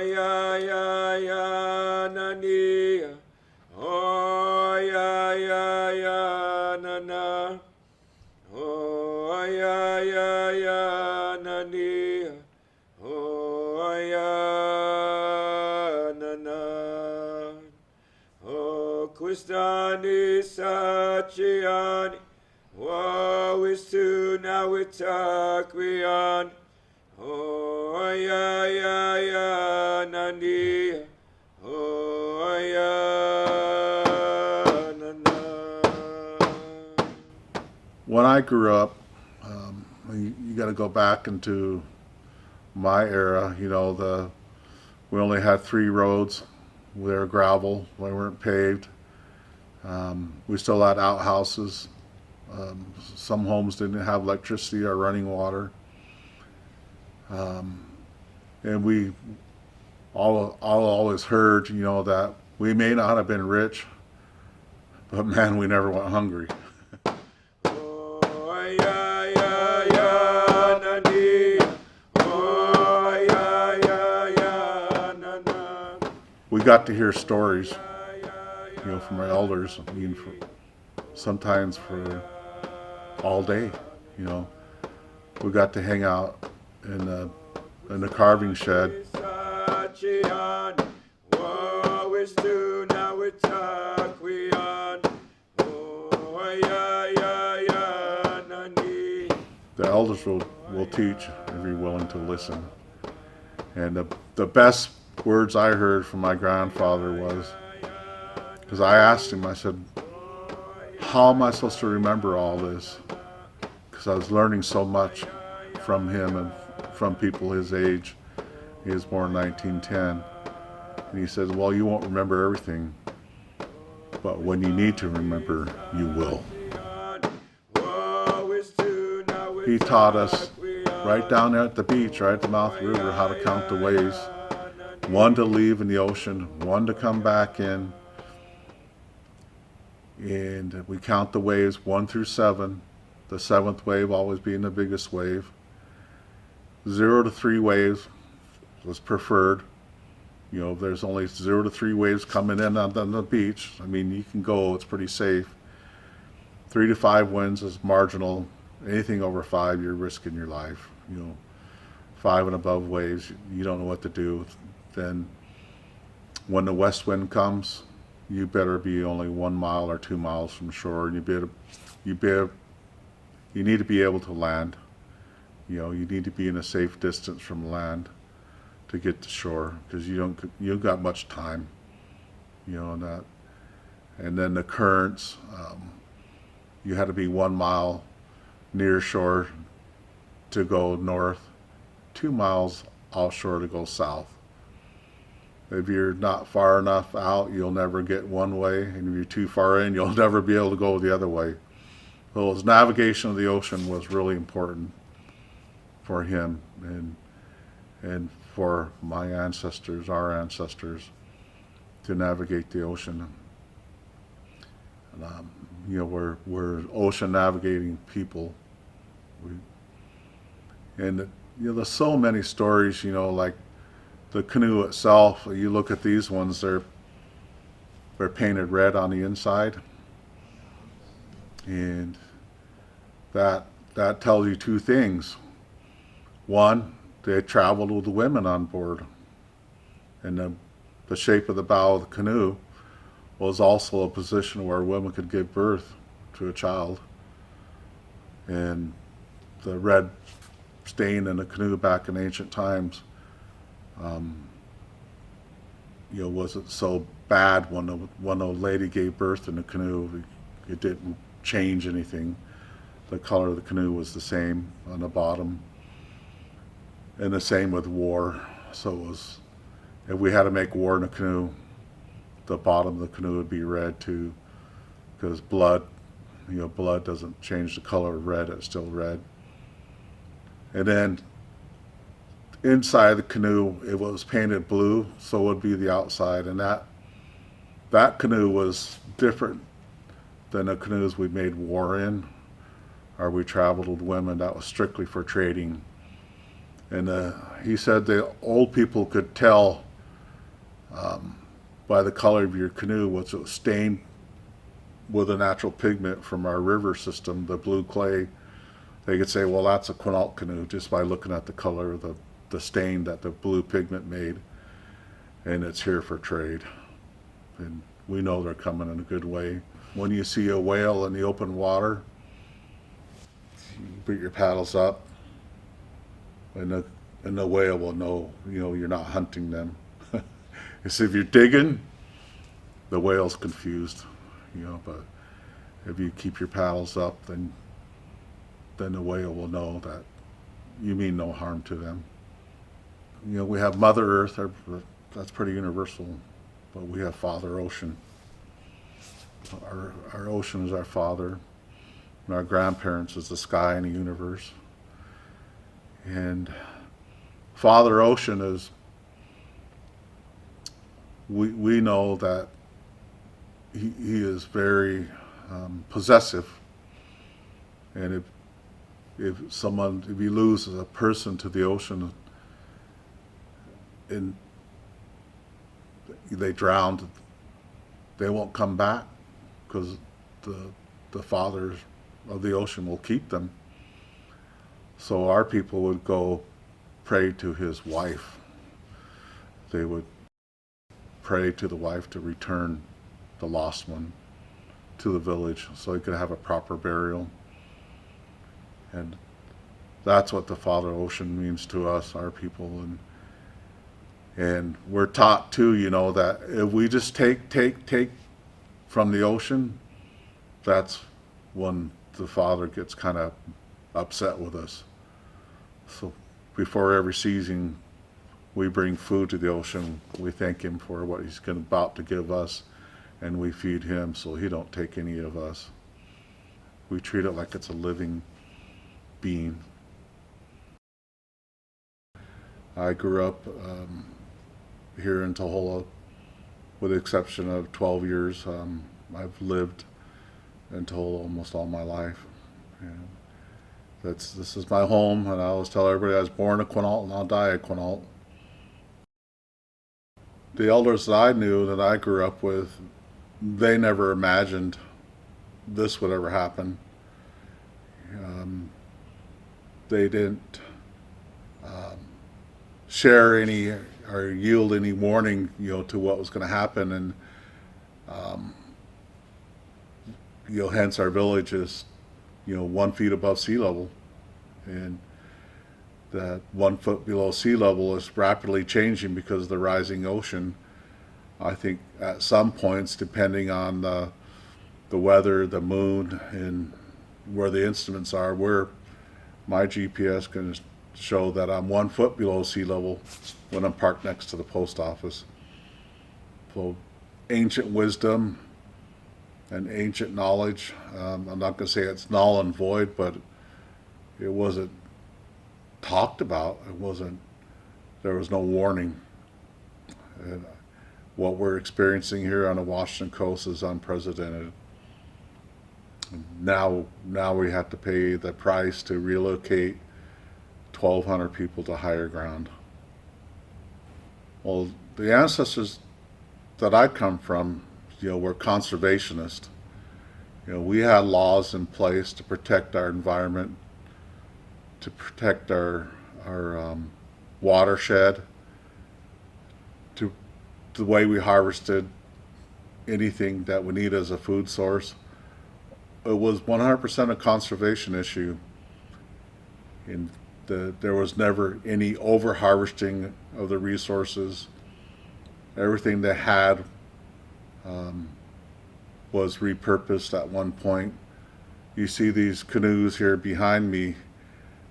ya ya ya na ni. Oh ya ya ya na na. Oh ya ya ya na ni. Oh ya na na. Oh Kristani Sachiani. Wawistu Nawitakriyan. Oh ya ya ya nandi. Oh ya na na. When I grew up, you got to go back into my era. We only had 3 roads. They were gravel. They weren't paved. We still had outhouses. Some homes didn't have electricity or running water. And we all always heard, that we may not have been rich, but man, we never went hungry. Oh ya ya ya nandi. Oh ya ya ya na na. We got to hear stories, from our elders. Sometimes for all day. We got to hang out in the carving shed. The elders will teach if you're willing to listen. And the best words I heard from my grandfather was, because I asked him, I said, how am I supposed to remember all this? Because I was learning so much from him and from people his age. He was born in 1910. And he said, well, you won't remember everything, but when you need to remember, you will. He taught us right down there at the beach, right at the mouth of the river, how to count the waves. 1 to leave in the ocean, 1 to come back in. And we count the waves 1 through 7, the 7th wave always being the biggest wave. 0 to 3 waves was preferred. There's only 0 to 3 waves coming in on the beach. You can go, it's pretty safe. 3 to 5 winds is marginal. Anything over 5, you're risking your life. 5 and above waves, you don't know what to do. Then when the west wind comes, you better be only 1 mile or 2 miles from shore, and you need to be able to land. You need to be in a safe distance from land to get to shore, because you don't got much time. And that. And then the currents, you had to be 1 mile near shore to go north, 2 miles offshore to go south. If you're not far enough out, you'll never get one way, and if you're too far in, you'll never be able to go the other way. So his navigation of the ocean was really important for him and for my ancestors, our ancestors, to navigate the ocean. And, we're ocean navigating people. There's so many stories, like the canoe itself. You look at these ones, they're painted red on the inside, and that tells you 2 things. One, they traveled with the women on board, and the shape of the bow of the canoe was also a position where women could give birth to a child. And the red stain in the canoe back in ancient times wasn't so bad when a lady gave birth in the canoe. It didn't change anything. The color of the canoe was the same on the bottom, and the same with war. So it was, if we had to make war in a canoe, the bottom of the canoe would be red too, because blood doesn't change the color of red, it's still red. And then inside the canoe, it was painted blue, so it would be the outside. And that canoe was different than the canoes we made war in, or we traveled with women. That was strictly for trading. And he said the old people could tell by the color of your canoe, was it stained with a natural pigment from our river system, the blue clay. They could say, well, that's a Quinault canoe just by looking at the color of the stain that the blue pigment made, and it's here for trade. And we know they're coming in a good way. When you see a whale in the open water, you put your paddles up, and the whale will know, you're not hunting them. So if you're digging, the whale's confused, but if you keep your paddles up, then the whale will know that you mean no harm to them. We have Mother Earth, that's pretty universal, but we have Father Ocean. Our ocean is our father, and our grandparents is the sky and the universe. And Father Ocean is, we know that he is very possessive, and if you lose a person to the ocean and they drowned, they won't come back, because the fathers of the ocean will keep them. So our people would go pray to his wife. They would pray to the wife to return the lost one to the village so he could have a proper burial. And that's what the Father Ocean means to us, our people. And we're taught too, that if we just take from the ocean, that's when the Father gets kind of upset with us. So before every season, we bring food to the ocean. We thank him for what he's about to give us, and we feed him so he don't take any of us. We treat it like it's a living being. I grew up here in Tohola, with the exception of 12 years. I've lived in Tohola almost all my life. And this is my home, and I always tell everybody I was born a Quinault and I'll die a Quinault. The elders that I knew, that I grew up with, they never imagined this would ever happen. They didn't share any or yield any warning, to what was going to happen, and hence our village is, 1 feet above sea level, and that 1 foot below sea level is rapidly changing because of the rising ocean. I think at some points, depending on the weather, the moon, and where the instruments are, my GPS can show that I'm 1 foot below sea level when I'm parked next to the post office. So ancient wisdom and ancient knowledge, I'm not going to say it's null and void, but it wasn't talked about. There was no warning. And what we're experiencing here on the Washington coast is unprecedented. Now we have to pay the price to relocate 1,200 people to higher ground. Well, the ancestors that I come from, were conservationists. We had laws in place to protect our environment, to protect our watershed, to the way we harvested anything that we need as a food source. It was 100% a conservation issue. And there was never any over-harvesting of the resources. Everything they had was repurposed at one point. You see these canoes here behind me,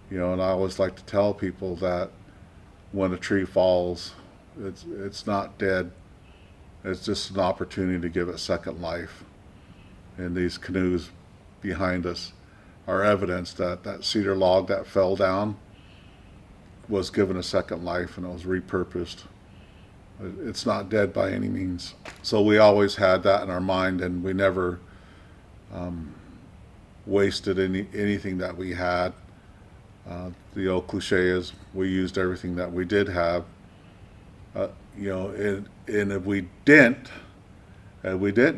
and I always like to tell people that when a tree falls, it's not dead. It's just an opportunity to give it second life. And these canoes behind us are evidence that that cedar log that fell down was given a second life, and it was repurposed. It's not dead by any means. So we always had that in our mind, and we never wasted anything that we had. The old cliche is we used everything that we did have. You know, and if we didn't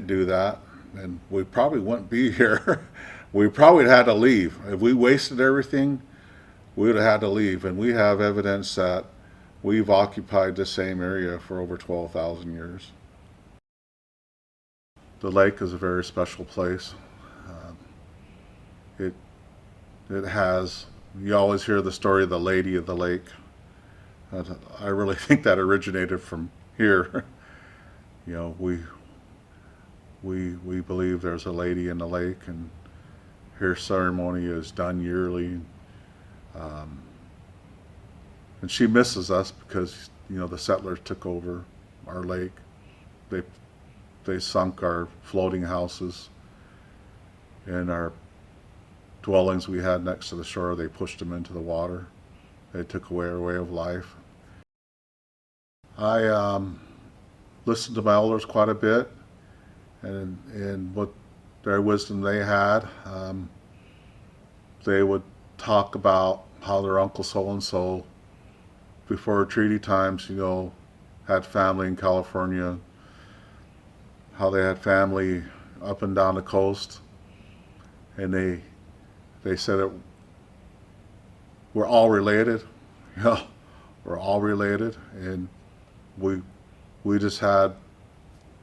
do that, and we probably wouldn't be here. We probably had to leave. If we wasted everything, we would have had to leave. And we have evidence that we've occupied the same area for over 12,000 years. The lake is a very special place. Um, it it has. You always hear the story of the Lady of the Lake. I really think that originated from here. You know, we believe there's a lady in the lake, and her ceremony is done yearly. Um, and she misses us because the settlers took over our lake. They they sunk our floating houses and our dwellings we had next to the shore. They pushed them into the water. They took away our way of life. I listened to my elders quite a bit, and what their wisdom they had. They would talk about how their uncle so and so, before treaty times, had family in California, how they had family up and down the coast, and they said it. We're all related, we're all related, and we just had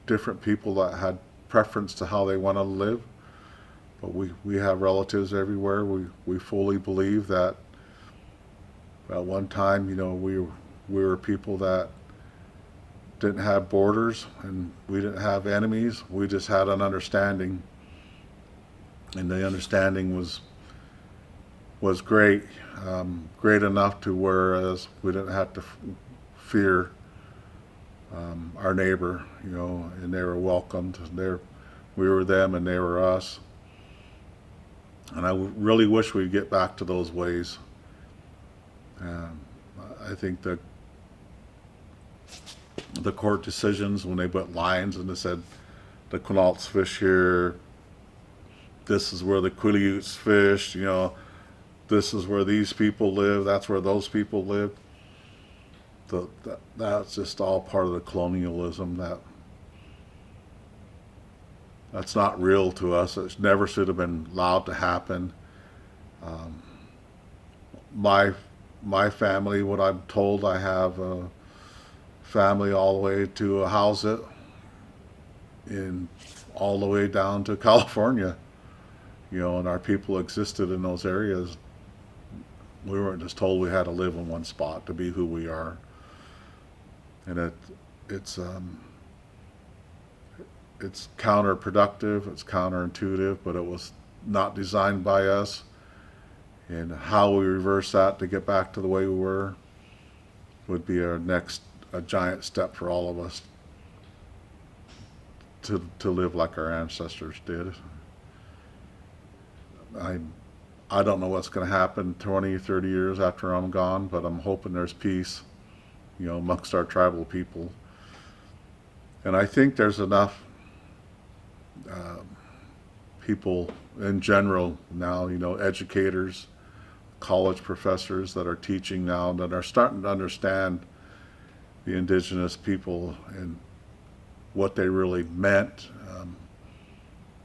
different people that had preference to how they want to live. But we have relatives everywhere. We fully believe that at one time, we were people that didn't have borders and we didn't have enemies. We just had an understanding, and the understanding was great, great enough to whereas we didn't have to fear our neighbor, and they were welcomed. We were them and they were us. And I really wish we'd get back to those ways. I think that the court decisions, when they put lines and they said the Quinaults fish here, this is where the Quiliots fish, this is where these people live, that's where those people live. That's just all part of the colonialism that's not real to us. It never should have been allowed to happen. My family, what I'm told, I have a family all the way to Hausa and all the way down to California, and our people existed in those areas. We weren't just told we had to live in one spot to be who we are. And it's counterproductive, it's counterintuitive, but it was not designed by us. And how we reverse that to get back to the way we were would be a giant step for all of us to live like our ancestors did. I don't know what's going to happen 20, 30 years after I'm gone, but I'm hoping there's peace, amongst our tribal people. And I think there's enough people in general now, educators, college professors that are teaching now that are starting to understand the indigenous people and what they really meant,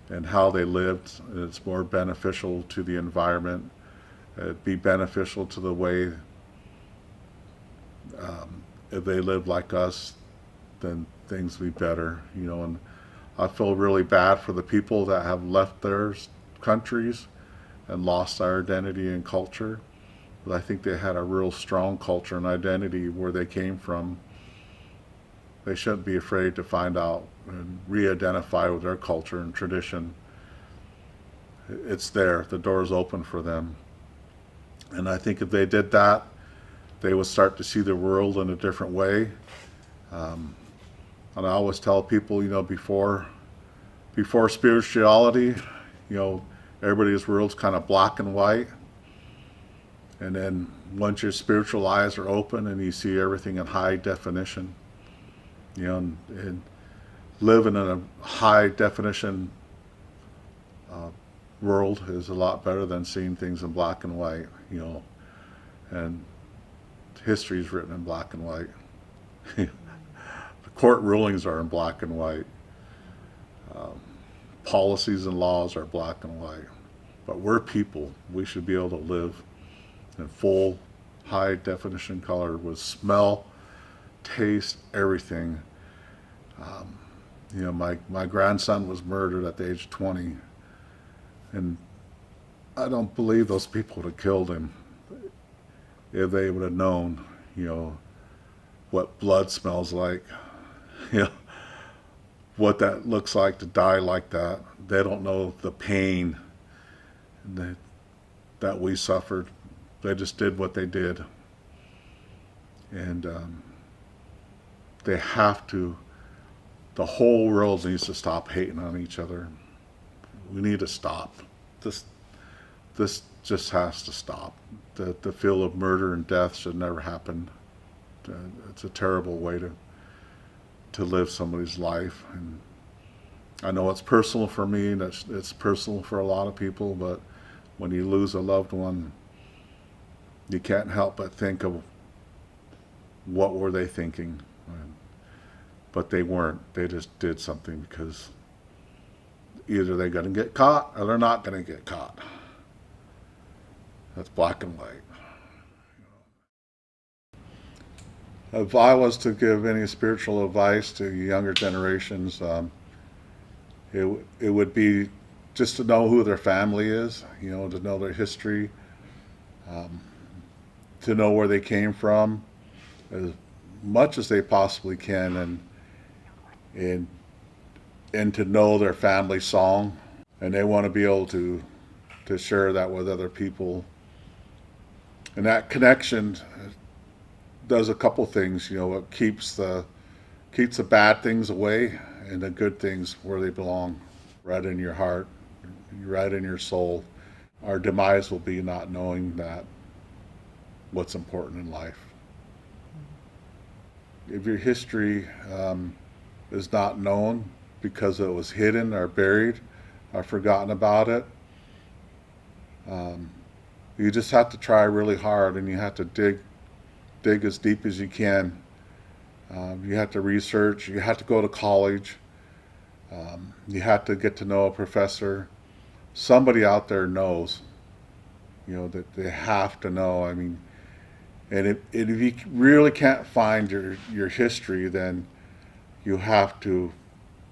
and how they lived. And it's more beneficial to the environment. It'd be beneficial to the way if they lived like us, then things would be better, and I feel really bad for the people that have left their countries and lost their identity and culture. But I think they had a real strong culture and identity where they came from. They shouldn't be afraid to find out and re-identify with their culture and tradition. It's there. The door's open for them. And I think if they did that, they would start to see the world in a different way. And I always tell people, before spirituality, everybody's world's kind of black and white. And then once your spiritual eyes are open and you see everything in high definition, and living in a high definition world is a lot better than seeing things in black and white, and history is written in black and white. The court rulings are in black and white. Policies and laws are black and white. But we're people. We should be able to live in full, high definition color with smell, taste, everything. My grandson was murdered at the age of 20, and I don't believe those people would have killed him if they would have known, what blood smells like, what that looks like to die like that. They don't know the pain that we suffered. They just did what they did. And they have to, the whole world needs to stop hating on each other. We need to stop. This just has to stop. The feel of murder and death should never happen. It's a terrible way to live somebody's life. And I know it's personal for me, and it's personal for a lot of people, but when you lose a loved one, you can't help but think of what were they thinking. But they weren't. They just did something because either they're going to get caught or they're not going to get caught. That's black and white. If I was to give any spiritual advice to younger generations, it would be just to know who their family is, to know their history, to know where they came from, as much as they possibly can, and to know their family song. And they want to be able to share that with other people. And that connection does a couple things. It keeps the bad things away and the good things where they belong, right in your heart, right in your soul. Our demise will be not knowing that what's important in life. If your history is not known because it was hidden or buried or forgotten about it, you just have to try really hard, and you have to dig as deep as you can. You have to research. You have to go to college. You have to get to know a professor. Somebody out there knows, that they have to know. I mean, and if you really can't find your history, then you have to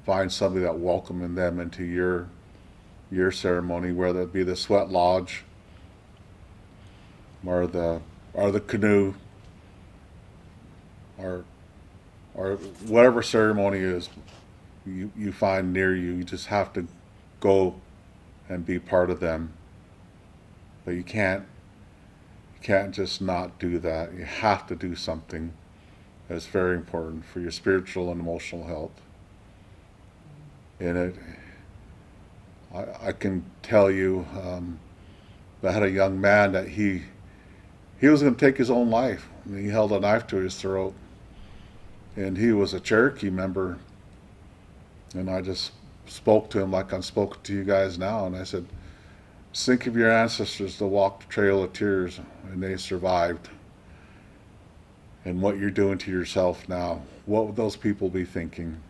find somebody that welcoming them into your ceremony, whether it be the sweat lodge or the canoe or whatever ceremony is you find near you. You just have to go and be part of them. But you can't just not do that. You have to do something that's very important for your spiritual and emotional health. And I can tell you, I had a young man that he was going to take his own life. He held a knife to his throat. And he was a Cherokee member. And I just spoke to him like I'm spoken to you guys now. And I said, think of your ancestors that walked the trail of tears and they survived. And what you're doing to yourself now. What would those people be thinking?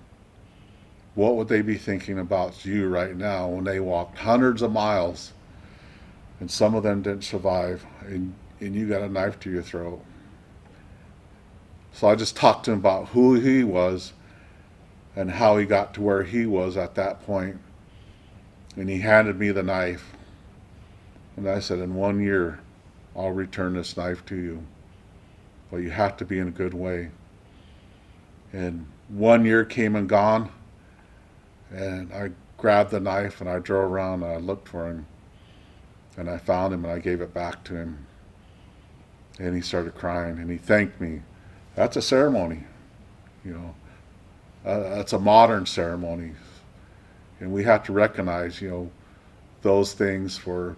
What would they be thinking about you right now when they walked hundreds of miles and some of them didn't survive and you got a knife to your throat? So I just talked to him about who he was and how he got to where he was at that point. And he handed me the knife. And I said, in 1 year, I'll return this knife to you. But you have to be in a good way. And 1 year came and gone. And I grabbed the knife and I drove around and I looked for him. And I found him and I gave it back to him. And he started crying and he thanked me. That's a ceremony, that's a modern ceremony. And we have to recognize, those things for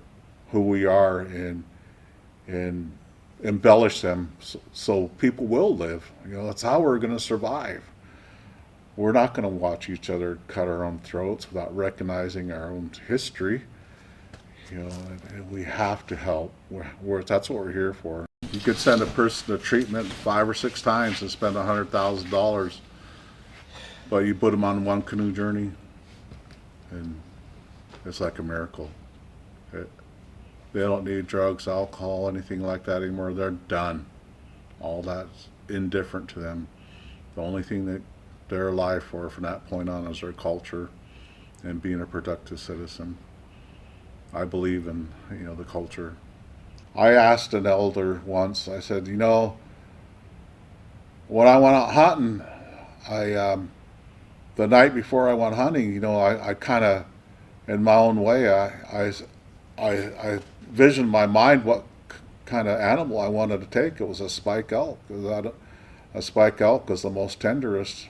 who we are and embellish them so people will live. That's how we're going to survive. We're not going to watch each other cut our own throats without recognizing our own history. And we have to help. That's what we're here for. You could send a person to treatment 5 or 6 times and spend $100,000, but you put them on one canoe journey, and it's like a miracle. They don't need drugs, alcohol, anything like that anymore. They're done. All that's indifferent to them. The only thing that they're alive for from that point on is their culture and being a productive citizen. I believe in, the culture. I asked an elder once, I said, when I went out hunting, the night before I went hunting, I kind of, in my own way, I visioned in my mind what kind of animal I wanted to take. It was a spike elk. A spike elk is the most tenderest.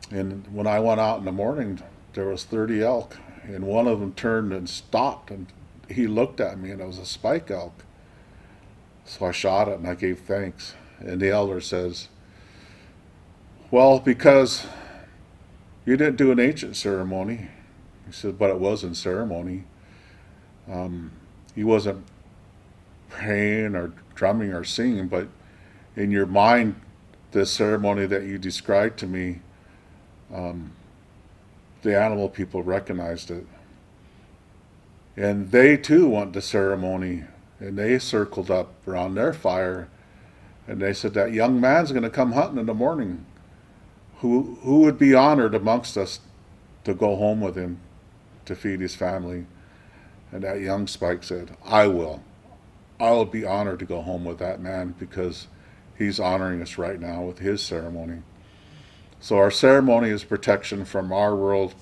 And when I went out in the morning, there was 30 elk, and one of them turned and stopped, and he looked at me, and it was a spike elk. So I shot it, and I gave thanks. And the elder says, well, because you didn't do an ancient ceremony. He said, but it was in ceremony. He wasn't praying or drumming or singing, but in your mind, the ceremony that you described to me, the animal people recognized it. And they too went to ceremony, and they circled up around their fire, and they said, that young man's going to come hunting in the morning. Who would be honored amongst us to go home with him to feed his family? And that young spike said, I will. I will be honored to go home with that man, because he's honoring us right now with his ceremony. So our ceremony is protection from our world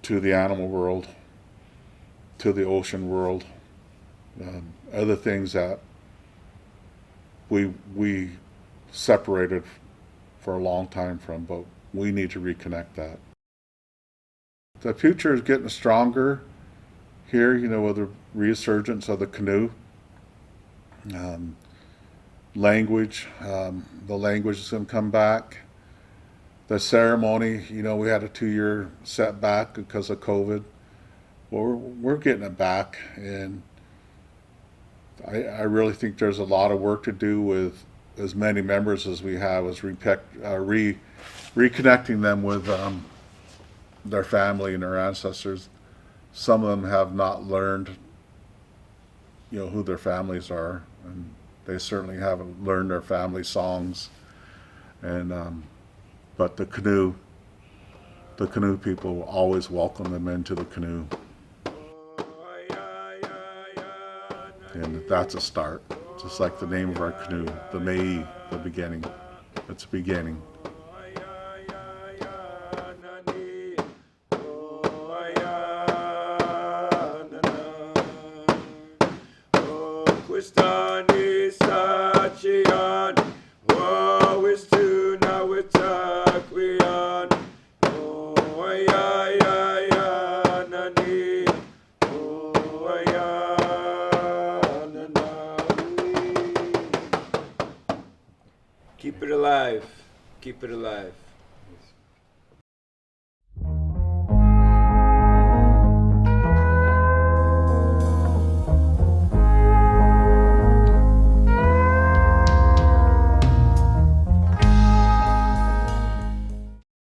to the animal world, to the ocean world, other things that we separated for a long time from, but we need to reconnect that. The future is getting stronger here, with the resurgence of the canoe. Language, the language is going to come back. The ceremony, we had a 2-year setback because of COVID. Well, we're getting it back, and I really think there's a lot of work to do with as many members as we have, as reconnecting them with their family and their ancestors. Some of them have not learned, who their families are, and they certainly haven't learned their family songs. And but the canoe people will always welcome them into the canoe, and that's a start. Just like the name of our canoe, the Mei, the beginning. It's a beginning. Keep it alive. Keep it alive.